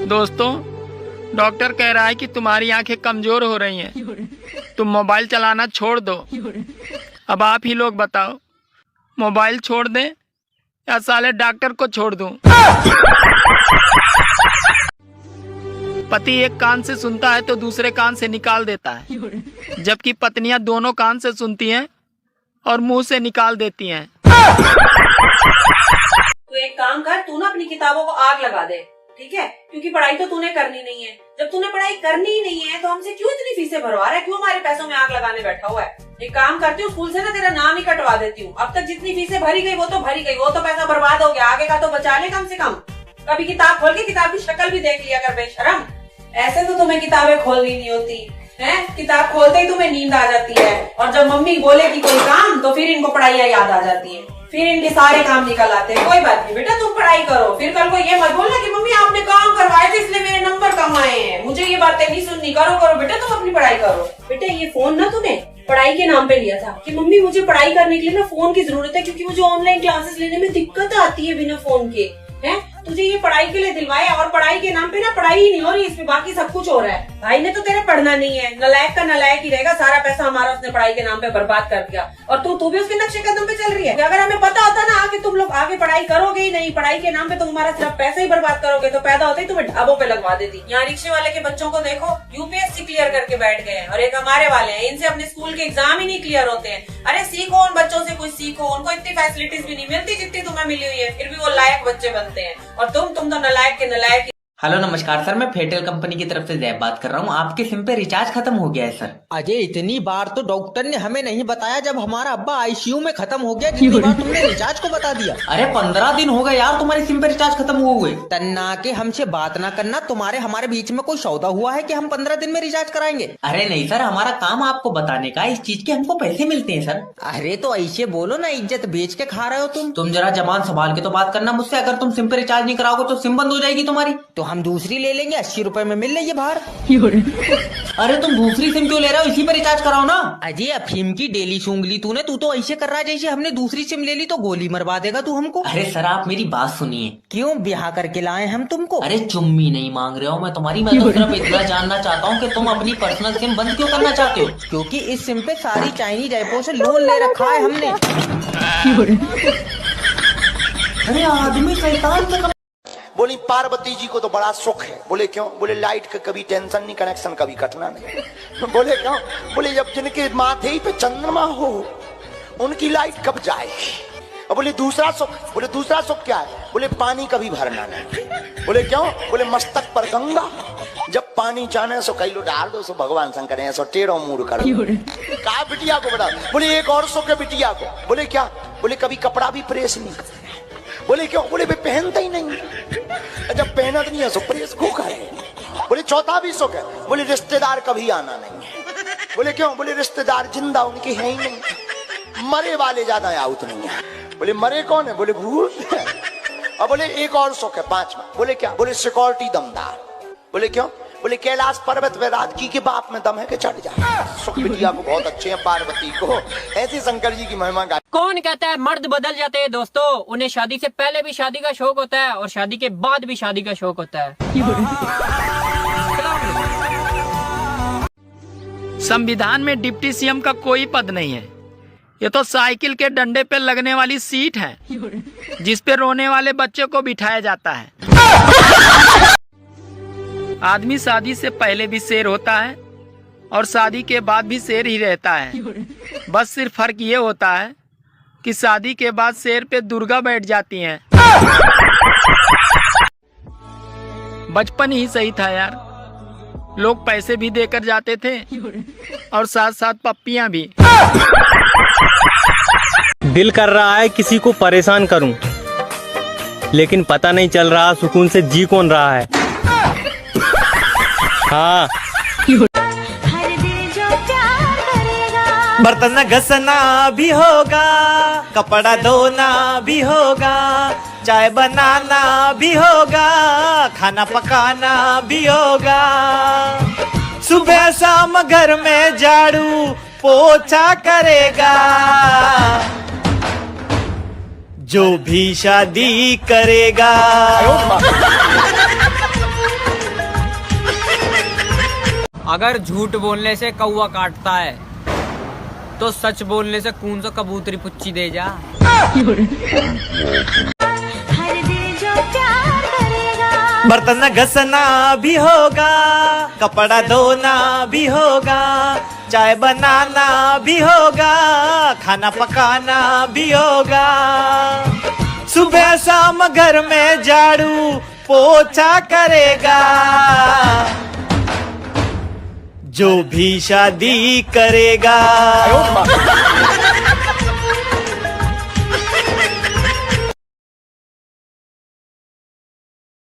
दोस्तों, डॉक्टर कह रहा है कि तुम्हारी आंखें कमजोर हो रही हैं। तुम मोबाइल चलाना छोड़ दो। अब आप ही लोग बताओ, मोबाइल छोड़ दें या साले डॉक्टर को छोड़ दूं? पति एक कान से सुनता है तो दूसरे कान से निकाल देता है, जबकि पत्नियां दोनों कान से सुनती हैं और मुंह से निकाल देती हैं। तो एक काम कर, तू ना अपनी किताबों को आग लगा दे, ठीक है? क्योंकि पढ़ाई तो तूने करनी नहीं है। जब तूने पढ़ाई करनी ही नहीं है तो हमसे क्यों इतनी फीसें भरवा रहा है? क्यों हमारे पैसों में आग लगाने बैठा हुआ है? एक काम करती हूँ, स्कूल से ना तेरा नाम ही कटवा देती हूँ। अब तक जितनी फीसें भरी गई वो तो भरी गई, वो तो पैसा बर्बाद हो गया। आगे का तो बचा ले कम से कम। कभी किताब खोल के किताब की शक्ल भी देख लिया कर बेशरम। ऐसे तो तुम्हें किताबें खोलनी नहीं होती है। किताब खोलते ही तुम्हें नींद आ जाती है, और जब मम्मी बोलेगी कोई काम तो फिर इनको पढ़ाइयाँ याद आ जाती है, फिर इनके सारे काम निकल आते हैं। कोई बात नहीं बेटा, तुम पढ़ाई करो। फिर कल को ये मत बोलना कि मम्मी आपने काम करवाए थे इसलिए मेरे नंबर कम आए हैं। मुझे ये बातें नहीं सुननी। करो करो बेटा, तुम अपनी पढ़ाई करो। बेटा ये फोन ना तूने पढ़ाई के नाम पे लिया था कि मम्मी मुझे पढ़ाई करने के लिए ना फोन की जरूरत है, क्योंकि मुझे ऑनलाइन क्लासेस लेने में दिक्कत आती है बिना फोन के। है तुझे ये पढ़ाई के लिए दिलवाया, और पढ़ाई के नाम पे ना पढ़ाई ही नहीं हो रही, इसमें बाकी सब कुछ हो रहा है। भाई ने तो तेरे पढ़ना नहीं है, नलायक का नलायक ही रहेगा। सारा पैसा हमारा उसने पढ़ाई के नाम पे बर्बाद कर दिया, और तू भी उसके नक्शे कदम पे चल रही है। अगर हमें पता होता ना कि तुम लोग आगे पढ़ाई करोगे ही नहीं, पढ़ाई के नाम पे तुम हमारा सिर्फ पैसा ही बर्बाद करोगे, तो पैदा होते ही तुम्हें ढाबों पे लगवा देती। यहाँ रिक्शे वाले के बच्चों को देखो, यूपीएससी क्लियर करके बैठ गए हैं, और एक हमारे वाले हैं, इनसे अपने स्कूल के एग्जाम ही नहीं क्लियर होते हैं। अरे सीखो, उन बच्चों से कुछ सीखो। उनको इतनी फैसिलिटीज भी नहीं मिलती जितनी तुम्हें मिली हुई है, फिर भी वो लायक बच्चे बनते हैं, और तुम तो नलायक के नलायक। हेलो नमस्कार सर, मैं फेटेल कंपनी की तरफ से जैब बात कर रहा हूँ। आपके सिम पे रिचार्ज खत्म हो गया है सर। अजय, इतनी बार तो डॉक्टर ने हमें नहीं बताया जब हमारा अब्बा आईसीयू में खत्म हो गया, जितनी बार तुमने रिचार्ज को बता दिया। अरे 15 दिन हो गए यार तुम्हारी सिम पे रिचार्ज खत्म हुए। तन्ना के हमसे बात ना करना। तुम्हारे हमारे बीच में कोई सौदा हुआ है कि हम 15 दिन में रिचार्ज कराएंगे? अरे नहीं सर, हमारा काम आपको बताने का, इस चीज के हमको पैसे मिलते हैं सर। अरे तो ऐसे बोलो ना, इज्जत बेच के खा रहे हो तुम जरा जबान संभाल के तो बात करना मुझसे। अगर तुम सिम पे रिचार्ज नहीं कराओगे तो सिम बंद हो जाएगी तुम्हारी। तो हम दूसरी ले लेंगे, 80 रुपए में मिल रही है बाहर। अरे तुम दूसरी सिम क्यों ले रहे हो? इसी पे रिचार्ज कराओ ना। अजय, अफीम की डेली सूंघ ली तूने। तू तो ऐसे कर रहा है जैसे हमने दूसरी सिम ले ली तो गोली मरवा देगा तू हमको। अरे सर आप मेरी बात सुनिए। क्यों ब्याह करके लाए हम तुमको? अरे चुम्मी नहीं मांग रहे हो मैं तुम्हारी, मैं तो सिर्फ इतना जानना चाहता हूँ कि तुम अपनी पर्सनल सिम बंद क्यों करना चाहते हो? क्योंकि इस सिम पे सारी चाइनीज ऐपों से लोन ले रखा है हमने। अरे आदमी शैतान में। बोली पार्वती जी को तो बड़ा सुख है। बोले क्यों? बोले लाइट का कभी टेंशन नहीं, कनेक्शन कभी कटना नहीं। बोले क्यों? बोले जब जिनके माथे ही पे चंद्रमा हो उनकी लाइट कब जाएगी। और बोले दूसरा सुख। बोले दूसरा सुख क्या है? बोले पानी कभी भरना नहीं। बोले क्यों? बोले मस्तक पर गंगा, जब पानी चाहने सो कई लो डाल दो, सो भगवान शंकर है, सो टेढ़ो मुड़ करो। कहा बिटिया को बता। बोले एक और सुख है बिटिया को। बोले क्या? बोले कभी कपड़ा भी प्रेस नहीं। बोले क्यों? बोले वे पहनता ही नहीं, जब पहनत नहीं है सो प्रेस को करे। बोले चौथा भी सुख है। बोले रिश्तेदार कभी आना नहीं है। बोले क्यों? बोले रिश्तेदार जिंदा उनके हैं ही नहीं, मरे वाले ज्यादा आउत नहीं है। बोले मरे कौन है? बोले भूत। और बोले एक और सुख है, पांचवा। बोले क्या? बोले सिक्योरिटी दमदार। बोले क्यों? बोले कैलाश पर्वत पे राजकी के बाप में दम है कि चढ़ जाए। सुख बिटिया को बहुत अच्छे हैं, पार्वती को। ऐसे शंकर जी की महिमा गा। कौन कहता है मर्द बदल जाते हैं? दोस्तों, उन्हें शादी से पहले भी शादी का शौक होता है और शादी के बाद भी शादी का शौक होता है। संविधान में डिप्टी सीएम का कोई पद नहीं है। ये तो साइकिल के डंडे पे लगने वाली सीट है, जिस पे रोने वाले बच्चे को बिठाया जाता है। आदमी शादी से पहले भी शेर होता है और शादी के बाद भी शेर ही रहता है। बस सिर्फ फर्क ये होता है कि शादी के बाद शेर पे दुर्गा बैठ जाती हैं। बचपन ही सही था यार, लोग पैसे भी देकर जाते थे और साथ साथ पप्पियां भी। दिल कर रहा है किसी को परेशान करूं, लेकिन पता नहीं चल रहा सुकून से जी कौन रहा है। हाँ, बर्तन घसना भी होगा, कपड़ा धोना भी होगा, चाय बनाना भी होगा, खाना पकाना भी होगा। सुबह शाम घर में झाड़ू पोछा करेगा, जो भी शादी करेगा। अगर झूठ बोलने से कौवा काटता है तो सच बोलने से कौन सा कबूतरी पुच्ची दे जा। बर्तन घसना भी होगा, कपड़ा धोना भी होगा, चाय बनाना भी होगा, खाना पकाना भी होगा। सुबह शाम घर में झाड़ू पोछा करेगा, जो भी शादी करेगा।